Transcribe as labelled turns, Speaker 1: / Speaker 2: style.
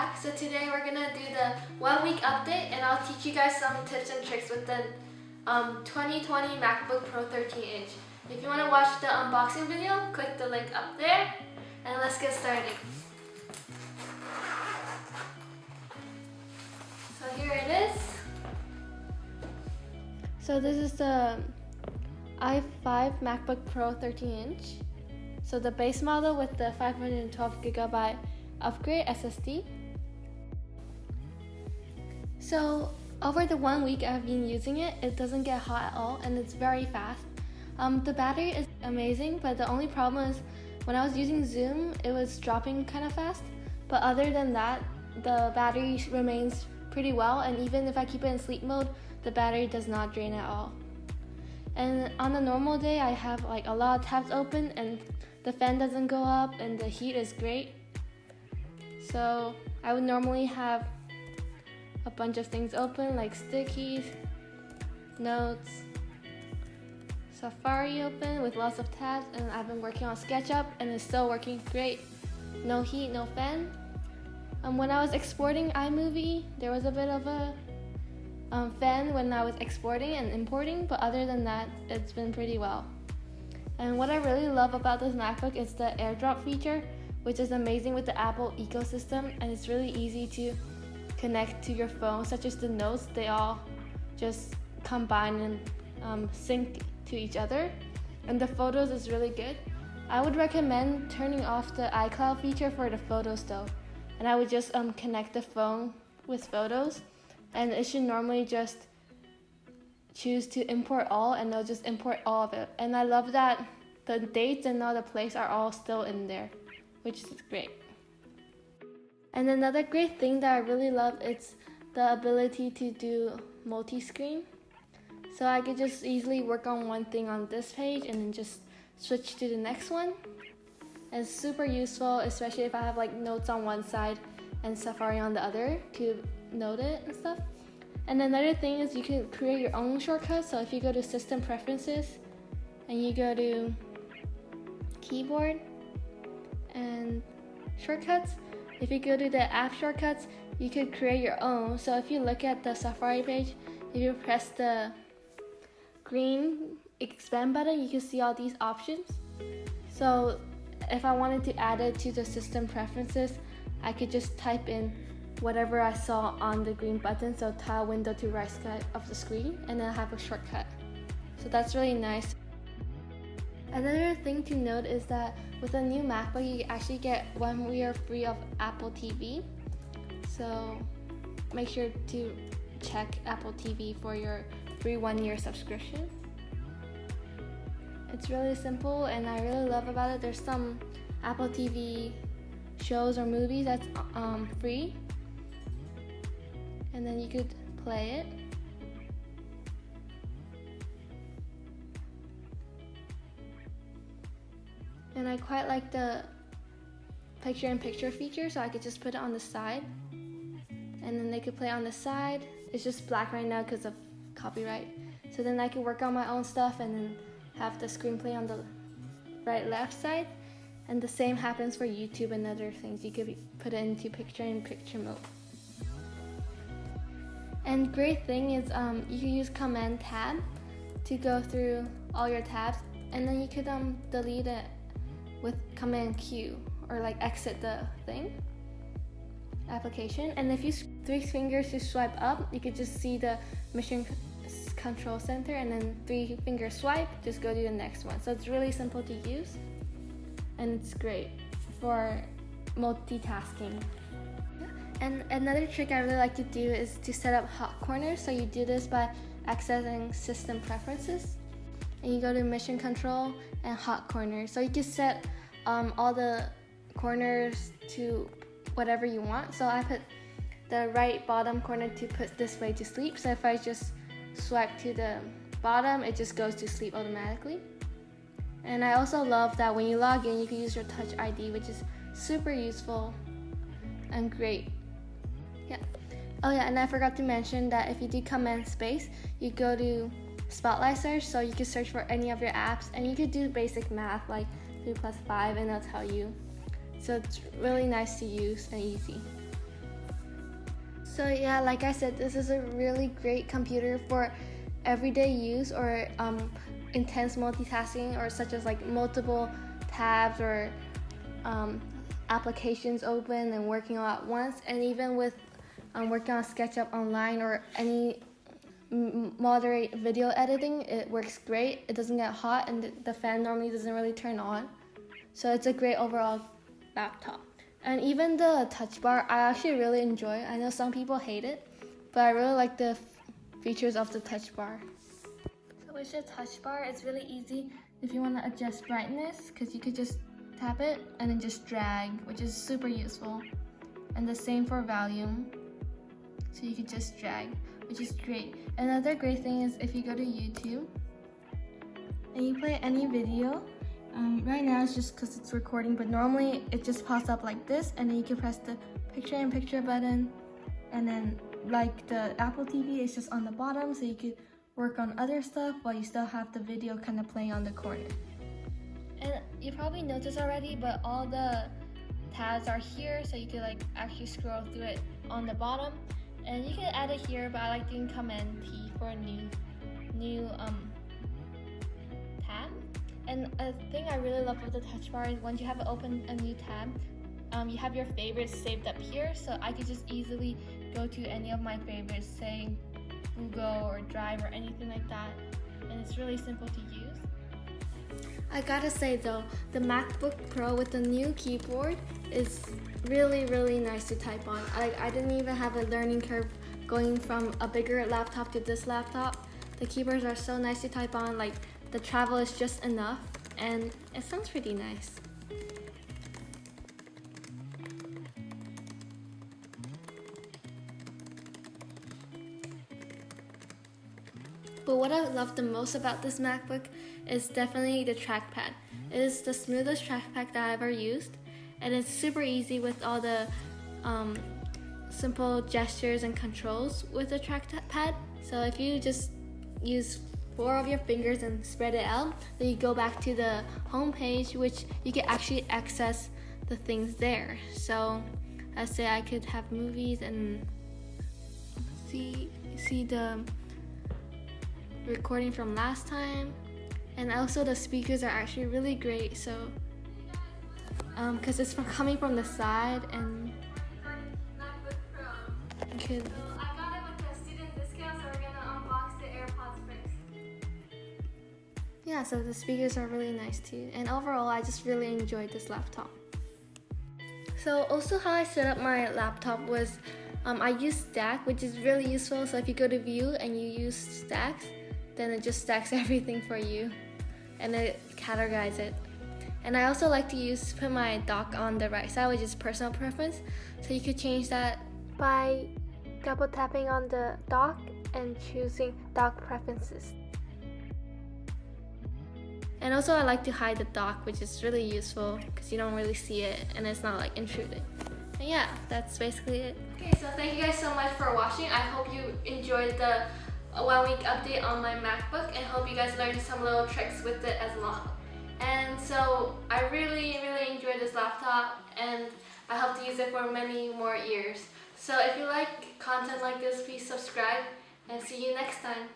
Speaker 1: back. So today we're gonna do the 1 week update and I'll teach you guys some tips and tricks with the 2020 MacBook Pro 13-inch. If you wanna watch the unboxing video, click the link up there and let's get started. So here it is. So this is the i5 MacBook Pro 13-inch. So the base model with the 512GB upgrade SSD. So over the 1 week I've been using it, it doesn't get hot at all and it's very fast. The battery is amazing, but the only problem is when I was using Zoom, it was dropping kind of fast. But other than that, the battery remains pretty well, and even if I keep it in sleep mode, the battery does not drain at all. And on a normal day, I have like a lot of tabs open and the fan doesn't go up and the heat is great. So I would normally have a bunch of things open like stickies, notes, Safari open with lots of tabs, and I've been working on SketchUp and it's still working great. No heat, no fan. When I was exporting iMovie, there was a bit of a fan when I was exporting and importing, but other than that, it's been pretty well. And what I really love about this MacBook is the Airdrop feature, which is amazing with the Apple ecosystem, and it's really easy to connect to your phone, such as the notes, they all just combine and sync to each other. And the photos is really good. I would recommend turning off the iCloud feature for the photos though. And I would just connect the phone with photos, and it should normally just choose to import all, and they'll just import all of it. And I love that the dates and all the place are all still in there, which is great. And another great thing that I really love is the ability to do multi-screen. So I could just easily work on one thing on this page and then just switch to the next one. And it's super useful, especially if I have like notes on one side and Safari on the other to note it and stuff. And another thing is you can create your own shortcuts. So if you go to System Preferences and you go to Keyboard and Shortcuts, if you go to the app shortcuts, you could create your own. So if you look at the Safari page, if you press the green expand button, you can see all these options. So if I wanted to add it to the System Preferences, I could just type in whatever I saw on the green button, so tile window to right side of the screen, and then I have a shortcut. So that's really nice. Another thing to note is that with a new MacBook, you actually get 1 year free of Apple TV. So make sure to check Apple TV for your free 1 year subscription. It's really simple and I really love about it. There's some Apple TV shows or movies that's free, and then you could play it. And I quite like the picture-in-picture feature, so I could just put it on the side and then they could play on the side. It's just black right now because of copyright. So then I could work on my own stuff and then have the screenplay on the right left side. And the same happens for YouTube and other things. You could put it into picture-in-picture mode. And great thing is you can use Command Tab to go through all your tabs, and then you could delete it with Command Q, or like exit the application. And if you 3 fingers to swipe up, you could just see the Mission Control Center, and then 3 finger swipe, just go to the next one. So it's really simple to use, and it's great for multitasking. And another trick I really like to do is to set up hot corners. So you do this by accessing System Preferences, and you go to Mission Control and Hot Corners. So you can set all the corners to whatever you want. So I put the right bottom corner to put this way to sleep. So if I just swipe to the bottom, it just goes to sleep automatically. And I also love that when you log in, you can use your Touch ID, which is super useful and great. Yeah. Oh yeah, and I forgot to mention that if you do Command Space, you go to Spotlight search, so you can search for any of your apps, and you could do basic math like 3 plus 5 and it'll tell you. So it's really nice to use and easy. So yeah, like I said, this is a really great computer for everyday use or intense multitasking, or such as like multiple tabs or applications open and working all at once. And even with working on SketchUp online or any moderate video editing, it works great. It doesn't get hot, and the fan normally doesn't really turn on. So it's a great overall laptop. And even the touch bar, I actually really enjoy. I know some people hate it, but I really like the features of the touch bar. So with the touch bar, it's really easy if you want to adjust brightness, because you could just tap it and then just drag, which is super useful. And the same for volume. So you could just drag, which is great. Another great thing is if you go to YouTube and you play any video, right now it's just because it's recording, but normally it just pops up like this, and then you can press the picture-in-picture button, and then like the Apple TV, it's just on the bottom, so you could work on other stuff while you still have the video kind of playing on the corner. And you probably noticed already, but all the tabs are here, so you could like actually scroll through it on the bottom, and you can add it here, but I like doing Command T for a new tab. And a thing I really love with the touch bar is once you have opened a new tab, you have your favorites saved up here, so I could just easily go to any of my favorites, say Google or Drive or anything like that, and it's really simple to use. I gotta say though, the MacBook Pro with the new keyboard is really, really nice to type on. I didn't even have a learning curve going from a bigger laptop to this laptop. The keyboards are so nice to type on, like the travel is just enough, and it sounds pretty nice. But what I love the most about this MacBook is definitely the trackpad. It is the smoothest trackpad that I've ever used, and it's super easy with all the simple gestures and controls with the trackpad. So if you just use 4 of your fingers and spread it out, then you go back to the home page, which you can actually access the things there. So let's say I could have movies and see the recording from last time. And also the speakers are actually really great, so because it's coming from the side, and you could. I got it with the student discount, so we're gonna unbox the AirPods first. Yeah, so the speakers are really nice too, and overall I just really enjoyed this laptop. So also how I set up my laptop was I used Stack, which is really useful. So if you go to View and you use Stacks, then it just stacks everything for you, and it categorizes it. And I also like to put my dock on the right side, which is personal preference. So you could change that by double tapping on the dock and choosing dock preferences. And also I like to hide the dock, which is really useful because you don't really see it and it's not like intruding. And yeah, that's basically it. Okay, so thank you guys so much for watching. I hope you enjoyed the 1 week update on my MacBook, and hope you guys learned some little tricks with it as well. And so I really, really enjoyed this laptop, and I hope to use it for many more years. So if you like content like this, please subscribe, and see you next time.